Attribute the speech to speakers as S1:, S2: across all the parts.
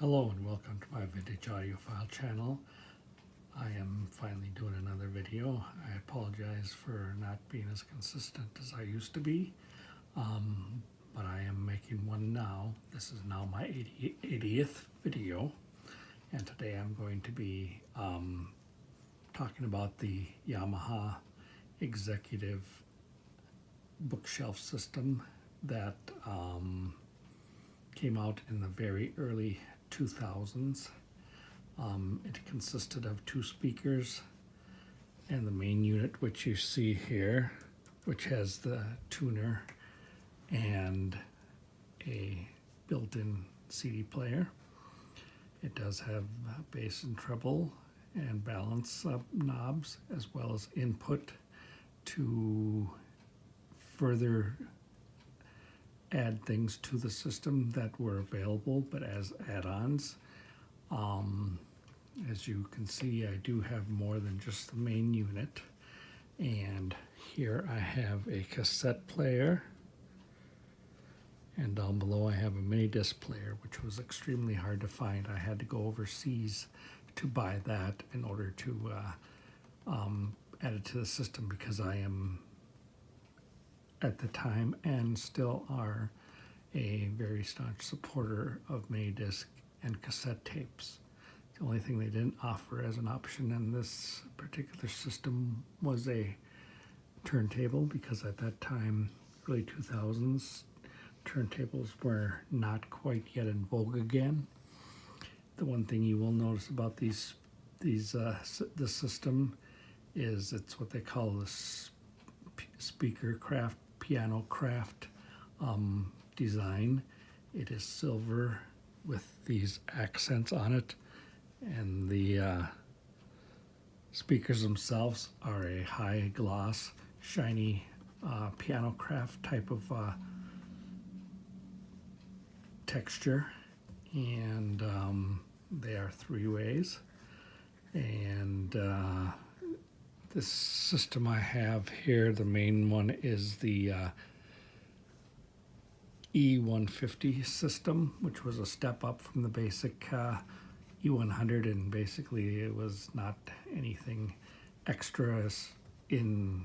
S1: Hello and welcome to my vintage audiophile channel. I am finally doing another video. I apologize for not being as consistent as I used to be, but I am making one now. This is now my 80th video, and today I'm going to be talking about the Yamaha Executive bookshelf system that came out in the very early 2000s. It consisted of two speakers and the main unit, which you see here, which has the tuner and a built-in CD player. It does have bass and treble and balance knobs, as well as input to further add things to the system that were available, but as add-ons. As you can see, I do have more than just the main unit. And here I have a cassette player. And down below I have a Minidisc player, which was extremely hard to find. I had to go overseas to buy that in order to add it to the system, because I am, at the time and still are, a very staunch supporter of Minidisc and cassette tapes. The only thing they didn't offer as an option in this particular system was a turntable, because at that time, early 2000s, turntables were not quite yet in vogue again. The one thing you will notice about this system is it's what they call the speaker craft, piano craft design. It is silver with these accents on it, and the speakers themselves are a high gloss, shiny piano craft type of texture, and they are three ways. And this system I have here, the main one is the E150 system, which was a step up from the basic E100, and basically it was not anything extra in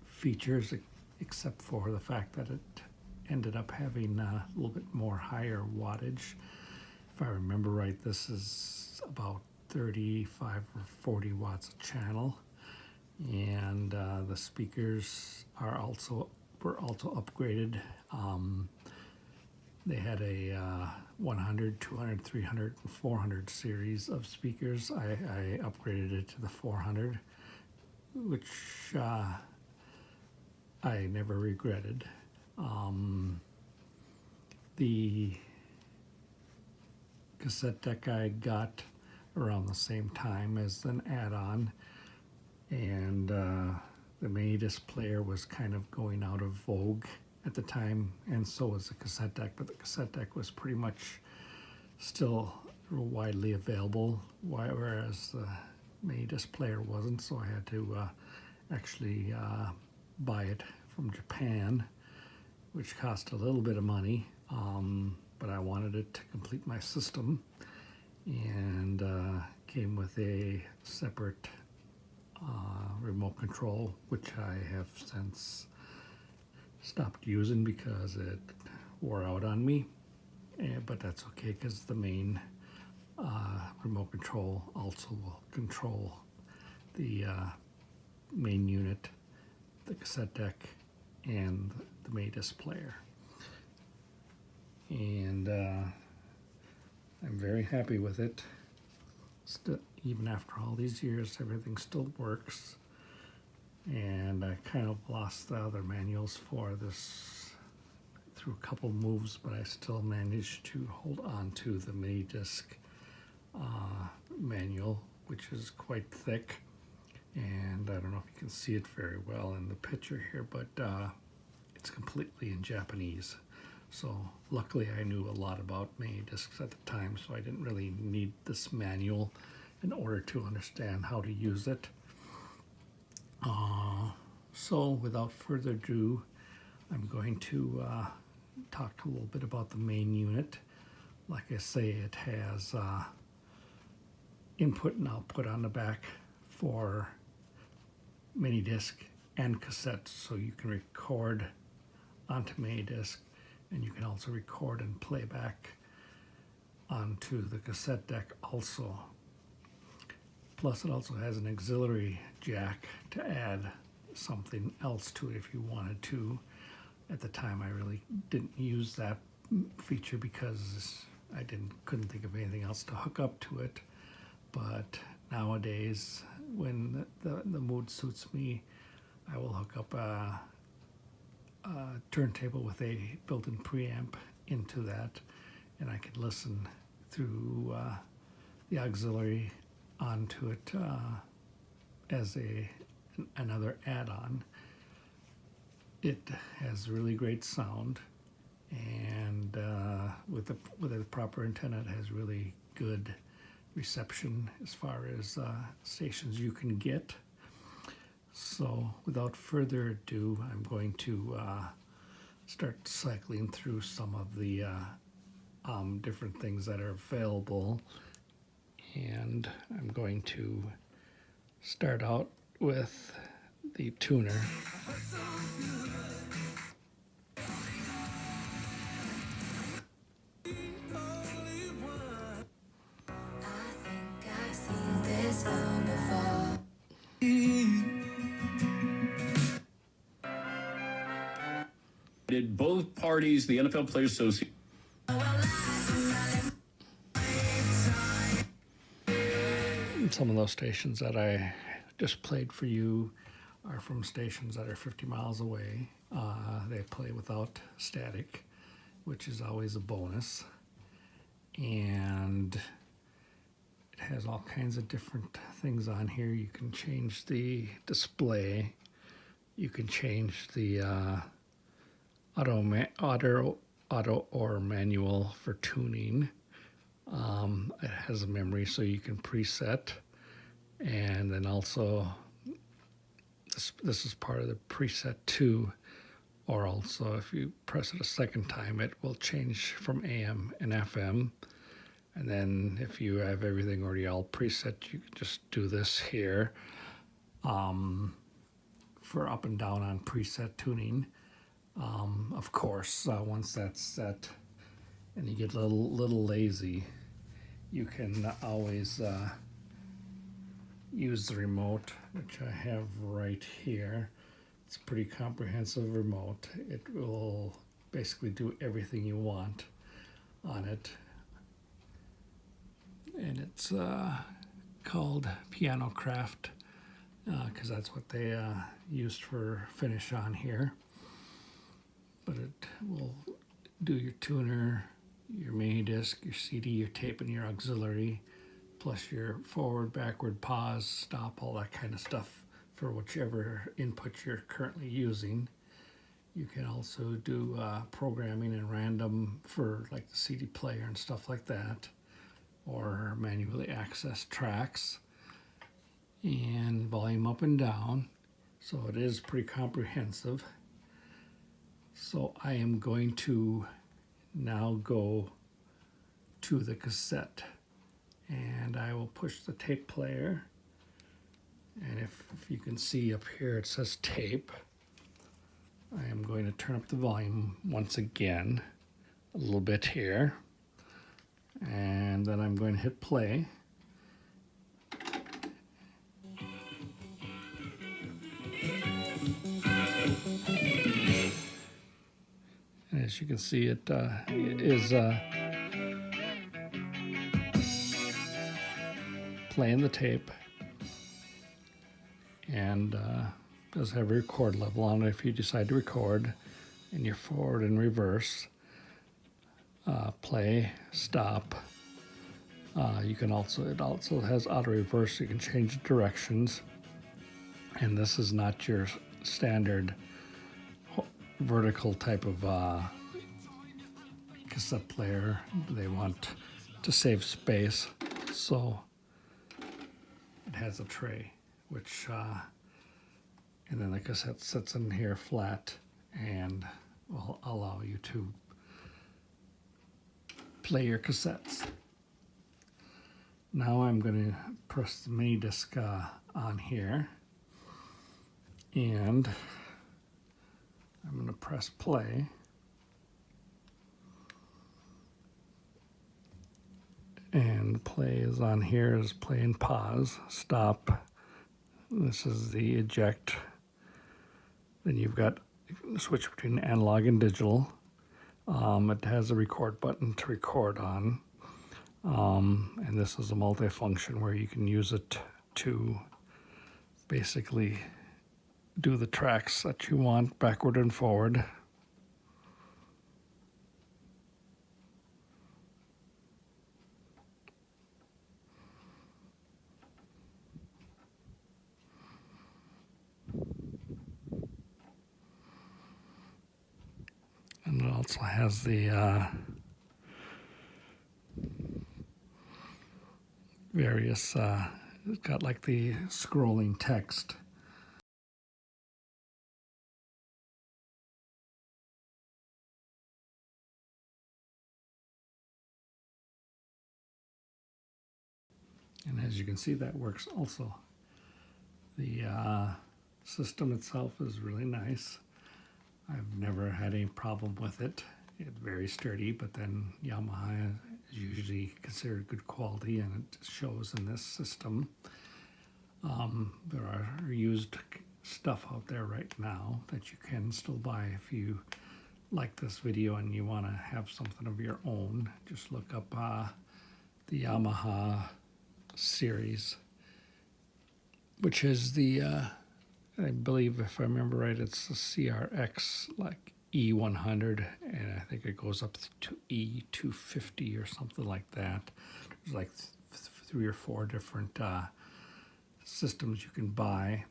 S1: features except for the fact that it ended up having a little bit more higher wattage. If I remember right, this is about 35 or 40 watts a channel, and the speakers were also upgraded. They had a 100, 200, 300, and 400 series of speakers. I upgraded it to the 400, which I never regretted. The cassette deck I got around the same time as an add-on, and the Minidisc player was kind of going out of vogue at the time, and so was the cassette deck, but the cassette deck was pretty much still widely available, whereas the Minidisc player wasn't, so I had to actually buy it from Japan, which cost a little bit of money, but I wanted it to complete my system, and came with a separate remote control, which I have since stopped using because it wore out on me. But that's okay, because the main remote control also will control the main unit, the cassette deck, and the Minidisc player. And I'm very happy with it. Even after all these years, everything still works. And I kind of lost the other manuals for this through a couple moves, but I still managed to hold on to the Minidisc manual, which is quite thick. And I don't know if you can see it very well in the picture here, but it's completely in Japanese. So luckily I knew a lot about Minidiscs at the time, so I didn't really need this manual in order to understand how to use it. So without further ado, I'm going to talk a little bit about the main unit. like I say, it has input and output on the back for Minidisc and cassette, so you can record onto Minidisc, and you can also record and play back onto the cassette deck also. Plus it also has an auxiliary jack to add something else to it if you wanted to. At the time I really didn't use that feature because I couldn't think of anything else to hook up to it. But nowadays, when the mood suits me, I will hook up a turntable with a built-in preamp into that, and I can listen through the auxiliary onto it as another add-on. It has really great sound, and with the proper antenna, it has really good reception as far as stations you can get. So without further ado, I'm going to start cycling through some of the different things that are available, and I'm going to start out with the tuner.
S2: Did both parties, the NFL Players Association.
S1: Some of those stations that I just played for you are from stations that are 50 miles away. They play without static, which is always a bonus. And it has all kinds of different things on here. You can change the display. You can change the auto or manual for tuning. It has a memory, so you can preset, and then also this is part of the preset too. Or also, if you press it a second time, it will change from AM and FM. And then if you have everything already all preset, you can just do this here for up and down on preset tuning. Of course, once that's set and you get a little lazy, you can always use the remote, which I have right here. It's a pretty comprehensive remote. It will basically do everything you want on it. And it's called Piano Craft because that's what they used for finish on here. But it will do your tuner, your Minidisc, your CD, your tape, and your auxiliary, plus your forward, backward, pause, stop, all that kind of stuff for whichever input you're currently using. You can also do programming and random for like the CD player and stuff like that, or manually access tracks, and volume up and down. So it is pretty comprehensive. So I am going to now go to the cassette, and I will push the tape player, and if you can see up here it says tape. I am going to turn up the volume once again a little bit here, and then I'm going to hit play. And as you can see, it is playing the tape, and does have a record level on it if you decide to record, and your forward and reverse, play, stop. You can also, it also has auto reverse, so you can change the directions. And this is not your standard vertical type of cassette player. They want to save space, so it has a tray, which and then the cassette sits in here flat and will allow you to play your cassettes. Now I'm going to press the Minidisc on here, and I'm going to press play. And play is on here is play and pause, stop. This is the eject. Then you've got the switch between analog and digital. It has a record button to record on. And this is a multifunction where you can use it to basically do the tracks that you want backward and forward. And it also has the various, it's got like the scrolling text. And as you can see, that works also. The system itself is really nice. I've never had any problem with it. It's very sturdy, but then Yamaha is usually considered good quality, and it shows in this system. There are used stuff out there right now that you can still buy. If you like this video and you want to have something of your own, just look up the Yamaha series, which is the I believe, if I remember right, it's the CRX like E100, and I think it goes up to E250 or something like that. There's like 3 or 4 different systems you can buy.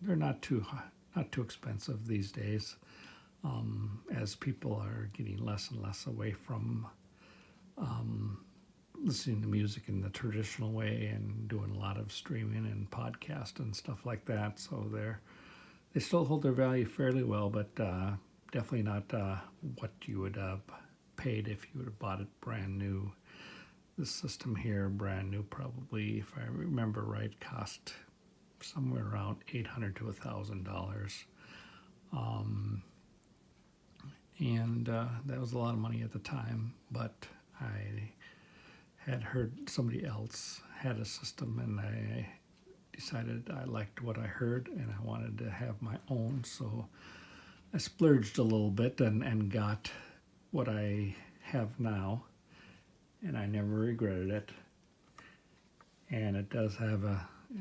S1: They're not too expensive these days, as people are getting less and less away from listening to music in the traditional way and doing a lot of streaming and podcast and stuff like that. So they still hold their value fairly well, but definitely not what you would have paid if you would have bought it brand new. This system here, brand new, probably, if I remember right, cost somewhere around $800 to $1,000. And that was a lot of money at the time, but I had heard somebody else had a system, and I decided I liked what I heard and I wanted to have my own, so I splurged a little bit and got what I have now, and I never regretted it. And it does have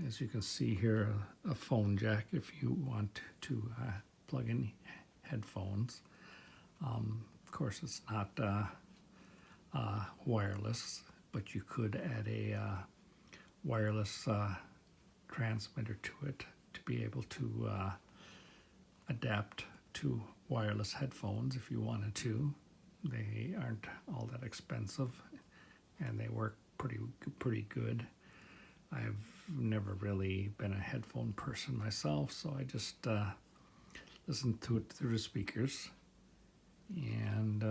S1: as you can see here, a phone jack if you want to plug in headphones. Of course, it's not wireless, but you could add a wireless transmitter to it to be able to adapt to wireless headphones if you wanted to. They aren't all that expensive, and they work pretty good. I've never really been a headphone person myself, so I just listen to it through the speakers. And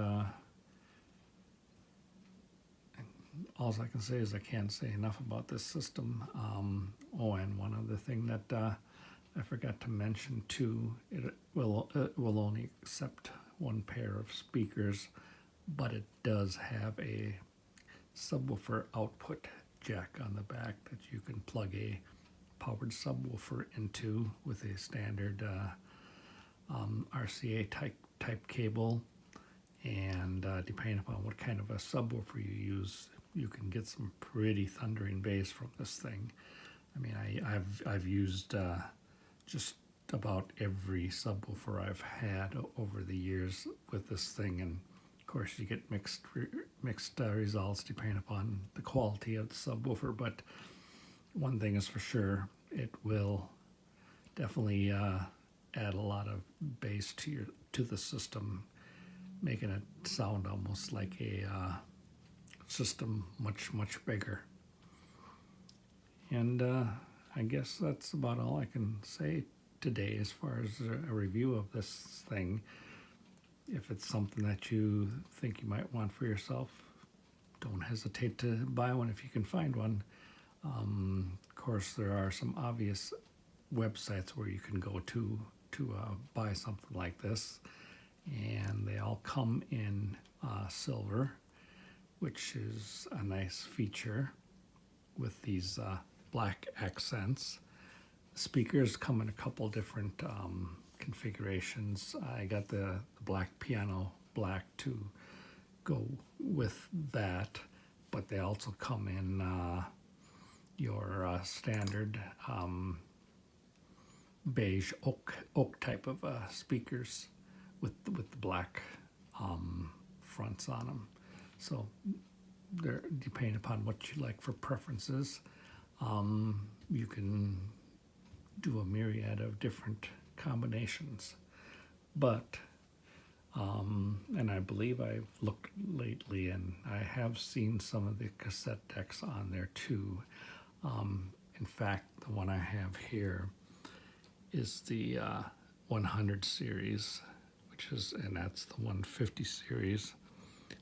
S1: all I can say is I can't say enough about this system. And one other thing that I forgot to mention too, it will only accept 1 pair of speakers, but it does have a subwoofer output jack on the back that you can plug a powered subwoofer into with a standard RCA type cable, and depending upon what kind of a subwoofer you use, you can get some pretty thundering bass from this thing. I mean, I've used just about every subwoofer I've had over the years with this thing, and of course you get mixed results depending upon the quality of the subwoofer. But one thing is for sure, it will definitely add a lot of bass to the system, making it sound almost like a system much bigger. And I guess that's about all I can say today as far as a review of this thing. if it's something that you think you might want for yourself, don't hesitate to buy one if you can find one. Of course, there are some obvious websites where you can go to buy something like this, and they all come in silver, which is a nice feature with these black accents. Speakers come in a couple different configurations. I got the black piano black to go with that, but they also come in your standard beige oak type of speakers with the black fronts on them. So they're depending upon what you like for preferences. You can do a myriad of different combinations, but and I believe I've looked lately and I have seen some of the cassette decks on there too. In fact, the one I have here is the 100 series, and that's the 150 series,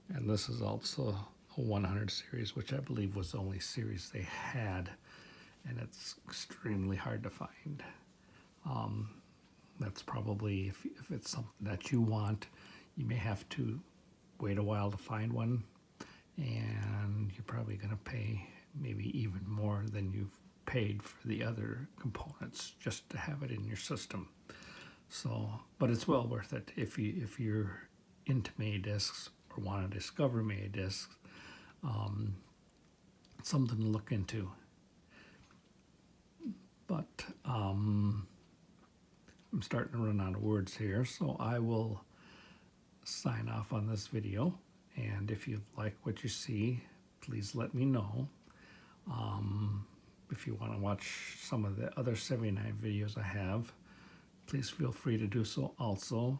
S1: and this is also a 100 series, which I believe was the only series they had, and it's extremely hard to find. That's probably, if it's something that you want, you may have to wait a while to find one, and you're probably going to pay maybe even more than you've paid for the other components just to have it in your system. So, but it's well worth it if you're into Minidiscs or want to discover Minidiscs. Something to look into. But I'm starting to run out of words here, so I will sign off on this video. And if you like what you see, please let me know. If you want to watch some of the other 79 videos I have, please feel free to do so also.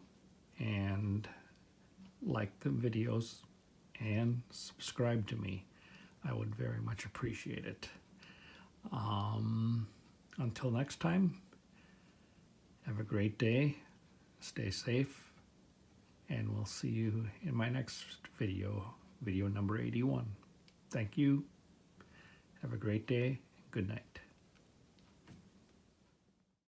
S1: And like the videos and subscribe to me. I would very much appreciate it. Until next time, have a great day, stay safe, and we'll see you in my next video, video number 81. Thank you, have a great day, good night.